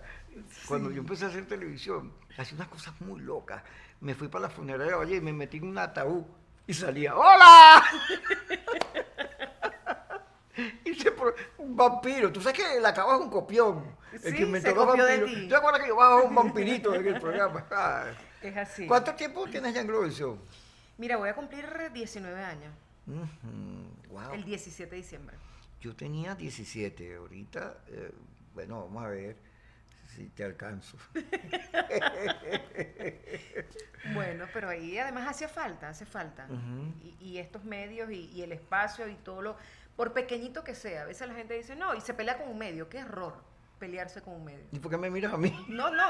cuando yo empecé a hacer televisión, hacía unas cosas muy locas. Me fui para la funeraria, oye, y me metí en un ataúd y salía, ¡hola! Un vampiro. Tú sabes que la acabas un copión. Sí, que inventó se los copió de vampiros. ti. ¿Te acuerdas que yo bajaba un vampirito en el programa? Ay. Es así. ¿Cuánto tiempo tienes ya en Globovisión? Mira, voy a cumplir 19 años. Wow. El 17 de diciembre. Yo tenía 17, ahorita, bueno, vamos a ver si te alcanzo. Bueno, pero ahí además hace falta. Y estos medios y el espacio y todo por pequeñito que sea. A veces la gente dice, no, y se pelea con un medio. Qué error pelearse con un medio. ¿Y por qué me miras a mí? No, no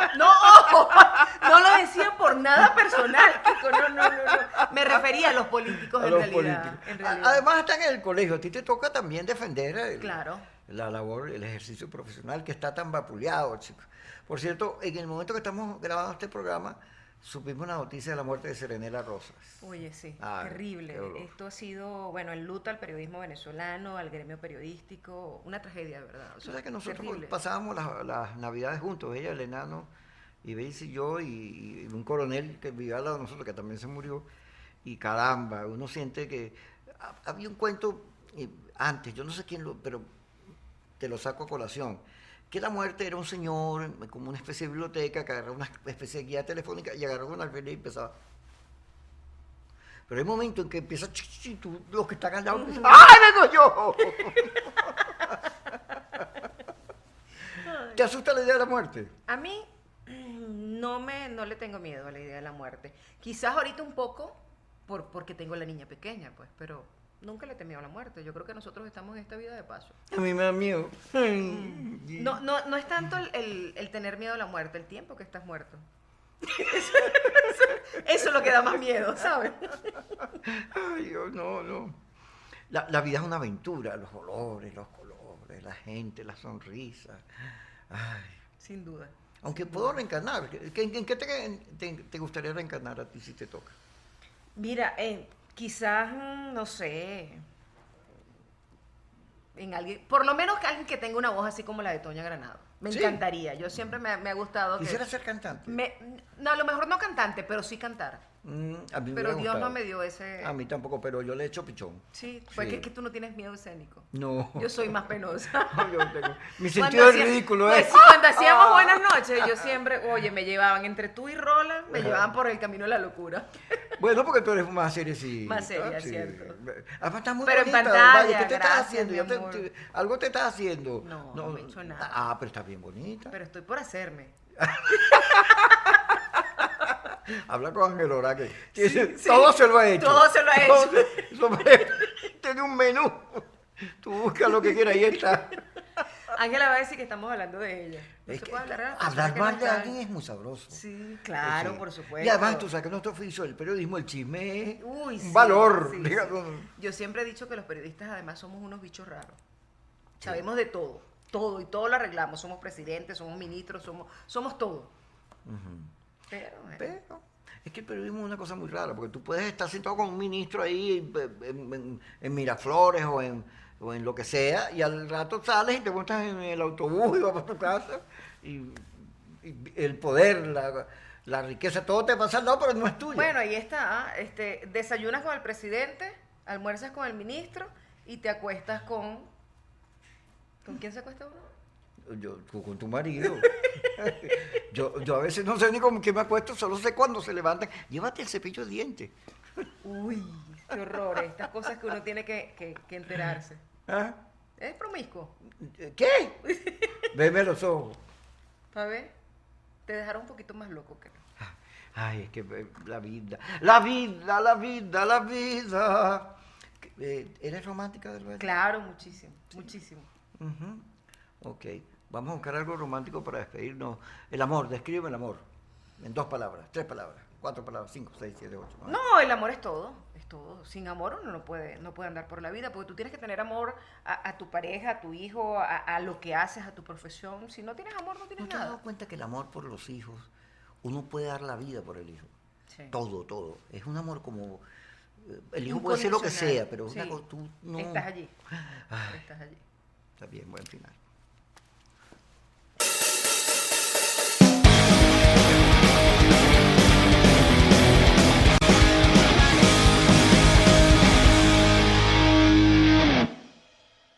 lo decía por nada personal, Kiko, no. Me refería a los políticos A en los realidad. políticos. En realidad. Además, están en el colegio, a ti te toca también defender Claro. la labor, el ejercicio profesional que está tan vapuleado, chicos. Por cierto, en el momento que estamos grabando este programa, supimos una noticia de la muerte de Serenela Rosas. Oye, sí, Ay, terrible. qué dolor. Esto ha sido, bueno, el luto al periodismo venezolano, al gremio periodístico, una tragedia, de verdad. O Tú sea, sabes que nosotros terrible. pasábamos las navidades juntos, ella, el enano, y Base y yo, y un coronel que vivía al lado de nosotros, que también se murió, y caramba, uno siente que había un cuento antes, yo no sé quién pero te lo saco a colación, que la muerte era un señor como una especie de biblioteca que agarraba una especie de guía telefónica y agarraba una alfiler y empezaba. Pero hay momentos en que empieza, los que están al lado empiezan, ¡ay, vengo yo! ¿Te asusta la idea de la muerte? A mí no le tengo miedo a la idea de la muerte. Quizás ahorita un poco porque tengo la niña pequeña, pues, pero nunca le he temido a la muerte. Yo creo que nosotros estamos en esta vida de paso. A mí me da miedo. No es tanto el tener miedo a la muerte, el tiempo que estás muerto. Eso es lo que da más miedo, ¿sabes? Ay, Dios, no. La vida es una aventura, los olores, los colores, la gente, las sonrisas. Ay. Sin duda. Aunque puedo reencarnar. ¿En qué te gustaría reencarnar a ti si te toca? Mira, quizás, no sé, en alguien, por lo menos que alguien que tenga una voz así como la de Toña Granado. Me Sí. encantaría. Yo siempre me ha gustado que... Quisiera ser cantante. No, a lo mejor no cantante, pero sí cantar. A mí me Pero hubiera Dios no gustado. me dio ese... A mí tampoco, pero yo le echo pichón. Sí, porque Sí. es que tú no tienes miedo escénico. No. Yo soy más penosa. No, yo tengo- Mi Cuando sentido del hacía- ridículo pues es. sí, cuando hacíamos buenas noches, yo siempre, oye, me llevaban entre tú y Roland, me llevaban por el camino de la locura. Bueno, porque tú eres más seriecita. Más seria, sí. cierto. Además, estás muy Pero en bonita. pantalla, Vaya, ¿qué te estás gracias, haciendo? mi Yo amor. algo te estás haciendo. No me he hecho nada. Ah, pero estás bien bonita. Pero estoy por hacerme. Habla con Ángel Ora, que Sí. todo se lo ha hecho. Todo se lo ha hecho. Tiene un menú. Tú buscas lo que quieras y ahí está. Ángela va a decir que estamos hablando de ella. No Es se que puede hablar a las personas hablar que no mal de están. alguien es muy sabroso. Sí, claro, Sí. por supuesto. Y además, tú sabes que nuestro oficio, el periodismo, el chisme es Uy, un sí, valor. sí, digamos. sí. Yo siempre he dicho que los periodistas además somos unos bichos raros. Sabemos de todo, todo, y todo lo arreglamos. Somos presidentes, somos ministros, somos todo. Pero, bueno. Pero es que el periodismo es una cosa muy rara, porque tú puedes estar sentado con un ministro ahí en Miraflores o en lo que sea, y al rato sales y te montas en el autobús y vas para tu casa, y el poder, la riqueza, todo te pasa al lado, pero no es tuyo. Bueno, ahí está. Desayunas con el presidente, almuerzas con el ministro y te acuestas con... ¿Con quién se acuesta uno? Tú con tu marido. yo a veces no sé ni con qué me acuesto, solo sé cuando se levantan. Llévate el cepillo de dientes. Uy, qué horror. Estas cosas que uno tiene que enterarse. ¿Ah? ¿Es promiscuo? ¿Qué? Veme los ojos. ¿Para ver? Te dejaron un poquito más loco que... Ay, es que la vida, la vida, la vida, la vida. ¿Eres romántica de verdad? Claro, muchísimo, muchísimo. Ok, vamos a buscar algo romántico para despedirnos. El amor, describe el amor. En 2 palabras, 3 palabras, 4 palabras, 5, 6, 7, 8. No, el amor es todo, es todo. Sin amor uno no puede andar por la vida, porque tú tienes que tener amor a tu pareja, a tu hijo, a lo que haces, a tu profesión. Si no tienes amor, no tienes ¿No te has dado nada. cuenta que el amor por los hijos, uno puede dar la vida por el hijo? Sí. Todo. Es un amor como... El hijo puede ser lo que Incondicional. sea, pero es una Sí. cosa, tú no... Estás allí, Ay, estás allí. está bien, buen final.